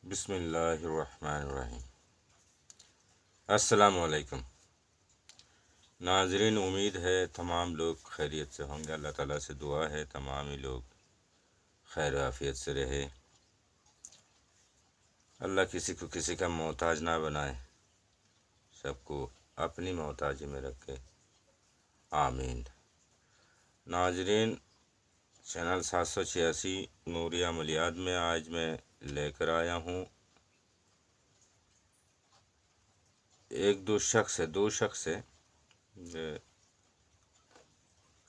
बिस्मिल्लाहिर्रहमानिर्रहीम। अस्सलामुअलैकुम नाज़रीन, उम्मीद है तमाम लोग खैरियत से होंगे। अल्लाह ताला से दुआ है तमाम ही लोग खैर आफियत से रहे। अल्लाह किसी को किसी का मोहताज ना बनाए, सबको अपनी मोहताजी में रखे, आमीन। नाज़रीन, चैनल 786 नूरिया अमलियात में आज मैं लेकर आया हूँ दो शख्स है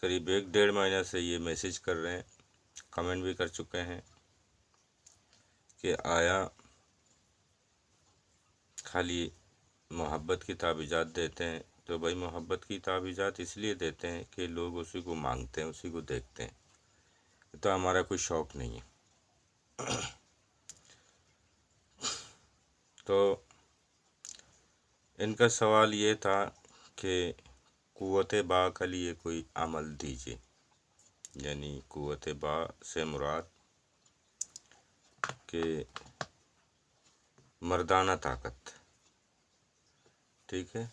करीब 1-1.5 महीने से ये मैसेज कर रहे हैं, कमेंट भी कर चुके हैं कि आया खाली मोहब्बत की ताबीज़ात देते हैं। तो भाई, मोहब्बत की ताबीज़ात इसलिए देते हैं कि लोग उसी को मांगते हैं, उसी को देखते हैं। तो हमारा कोई शौक़ नहीं है। तो इनका सवाल ये था कि क़ुव्वत बा के लिए कोई अमल दीजिए, यानी क़ुव्वत बा से मुराद के मर्दाना ताकत, ठीक है,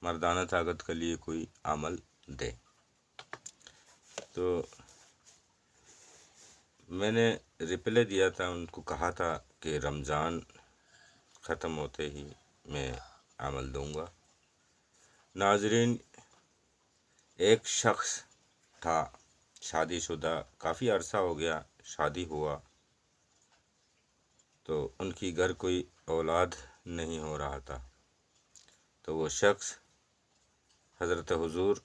मर्दाना ताकत के लिए कोई अमल दे। तो मैंने रिप्लाई दिया था, उनको कहा था कि रमज़ान ख़त्म होते ही मैं अमल दूंगा। नाज़रीन, एक शख्स था शादीशुदा, काफ़ी अरसा हो गया शादी हुआ, तो उनकी घर कोई औलाद नहीं हो रहा था। तो वो शख्स हज़रत हुज़ूर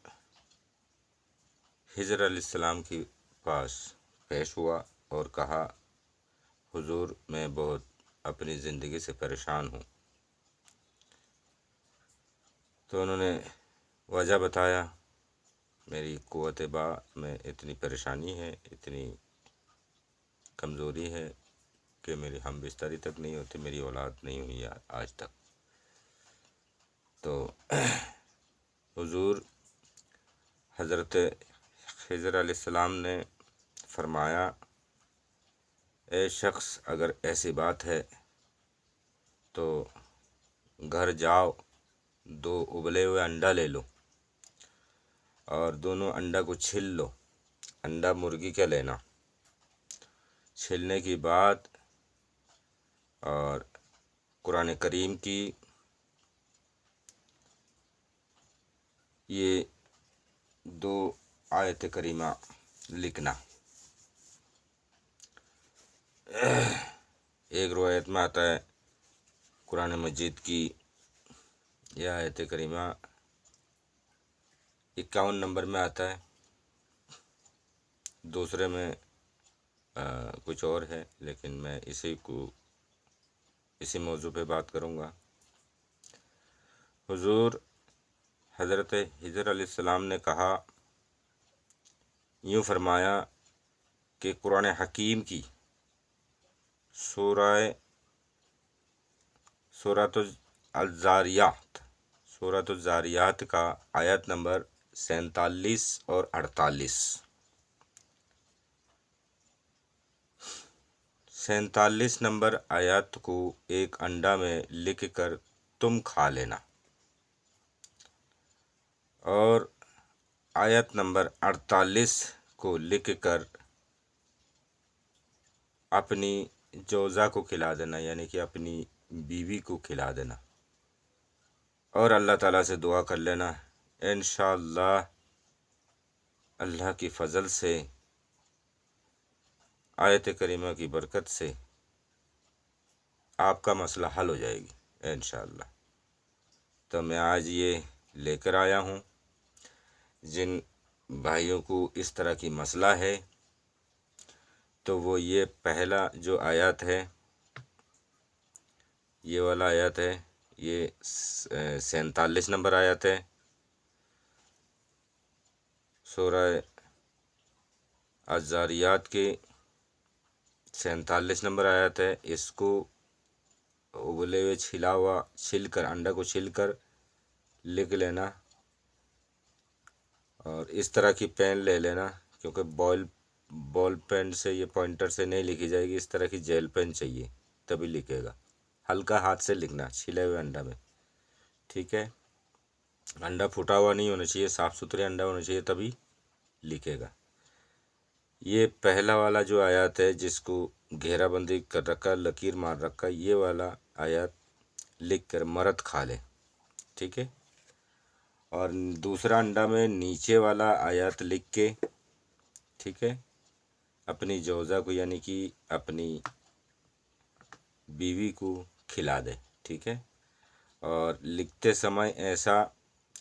हिजर अलैहिस्सलाम के पास पेश हुआ और कहा, हुज़ूर, मैं बहुत अपनी ज़िंदगी से परेशान हूँ। तो उन्होंने वजह बताया, मेरी क़ुव्वत बा में इतनी परेशानी है, इतनी कमज़ोरी है कि मेरी हम बिस्तरी तक नहीं होती, मेरी औलाद नहीं हुई है आज तक। तो हुज़ूर हज़रत हिजर अलैहिस्सलाम ने फरमाया, ए शख्स, अगर ऐसी बात है तो घर जाओ, 2 उबले हुए अंडा ले लो और दोनों अंडा को छील लो। अंडा मुर्गी का लेना। छीलने के बाद और कुरान करीम की ये 2 आयत करीमा लिखना। एक रवायत में आता है कुरान मजीद की यह आयत करीमा 51 नंबर में आता है, दूसरे में कुछ और है, लेकिन मैं इसी मौजू पे बात करूँगा। हुज़ूर हज़रत हिजर अलैहिस्सलाम ने कहा, यूँ फरमाया कि कुरान हकीम की सूरत ज़ारियात का आयत नंबर 47 और 48। 47 नंबर आयत को एक अंडा में लिख कर तुम खा लेना, और आयत नंबर 48 को लिख कर अपनी जोज़ा को खिला देना, यानी कि अपनी बीवी को खिला देना, और अल्लाह ताला से दुआ कर लेना। इंशाअल्लाह अल्लाह की फ़ज़ल से, आयत करीमा की बरकत से आपका मसला हल हो जाएगी इंशाअल्लाह। तो मैं आज ये लेकर आया हूँ, जिन भाइयों को इस तरह की मसला है, तो वो ये पहला जो आयत है, ये वाला आयत है, ये 47 नंबर आयत है, सूरह अज़्ज़ारियात के 47 नंबर आयत है। इसको उबले हुए छिलकर अंडा को छिलकर लिख लेना, और इस तरह की पेन ले लेना, क्योंकि बॉल पेन से, ये पॉइंटर से नहीं लिखी जाएगी, इस तरह की जेल पेन चाहिए। तभी लिखेगा। हल्का हाथ से लिखना छिले हुए अंडा में, ठीक है। अंडा फूटा हुआ नहीं होना चाहिए, साफ़ सुथरे अंडा होना चाहिए, तभी लिखेगा। ये पहला वाला जो आयत है जिसको घेराबंदी कर रखा, लकीर मार रखा, ये वाला आयत लिख कर मर्द खा ले, ठीक है। और दूसरा अंडा में नीचे वाला आयत लिख के, ठीक है, अपनी जोज़ा को यानी कि अपनी बीवी को खिला दे, ठीक है। और लिखते समय ऐसा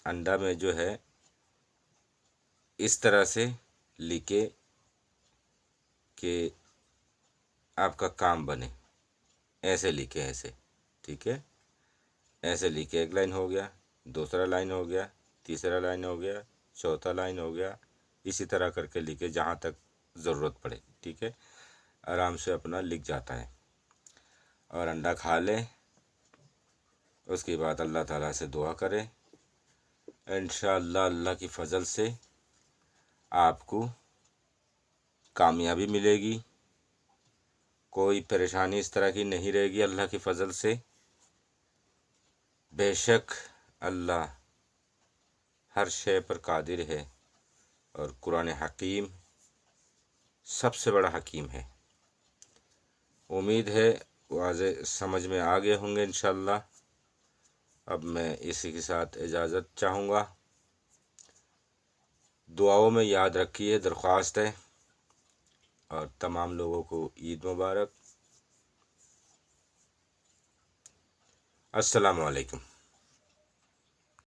अंडा में जो है इस तरह से लिखे कि आपका काम बने, ऐसे लिखे, ऐसे, ठीक है। ऐसे लिखे, एक लाइन हो गया, दूसरा लाइन हो गया, तीसरा लाइन हो गया, चौथा लाइन हो गया, इसी तरह करके लिखे जहाँ तक ज़रूरत पड़े, ठीक है। आराम से अपना लिख जाता है और अंडा खा ले। उसके बाद अल्लाह ताला से दुआ करें, इंशाअल्लाह अल्लाह की फ़ज़ल से आपको कामयाबी मिलेगी, कोई परेशानी इस तरह की नहीं रहेगी अल्लाह की फ़ज़ल से। बेशक अल्लाह हर शय पर कादिर है और कुरान हकीम सबसे बड़ा हकीम है। उम्मीद है वाज़े समझ में आ गए होंगे इंशाअल्लाह। अब मैं इसी के साथ इजाज़त चाहूँगा। दुआओं में याद रखिए, दरख्वास्त है, और तमाम लोगों को ईद मुबारक। अस्सलामु अलैकुम।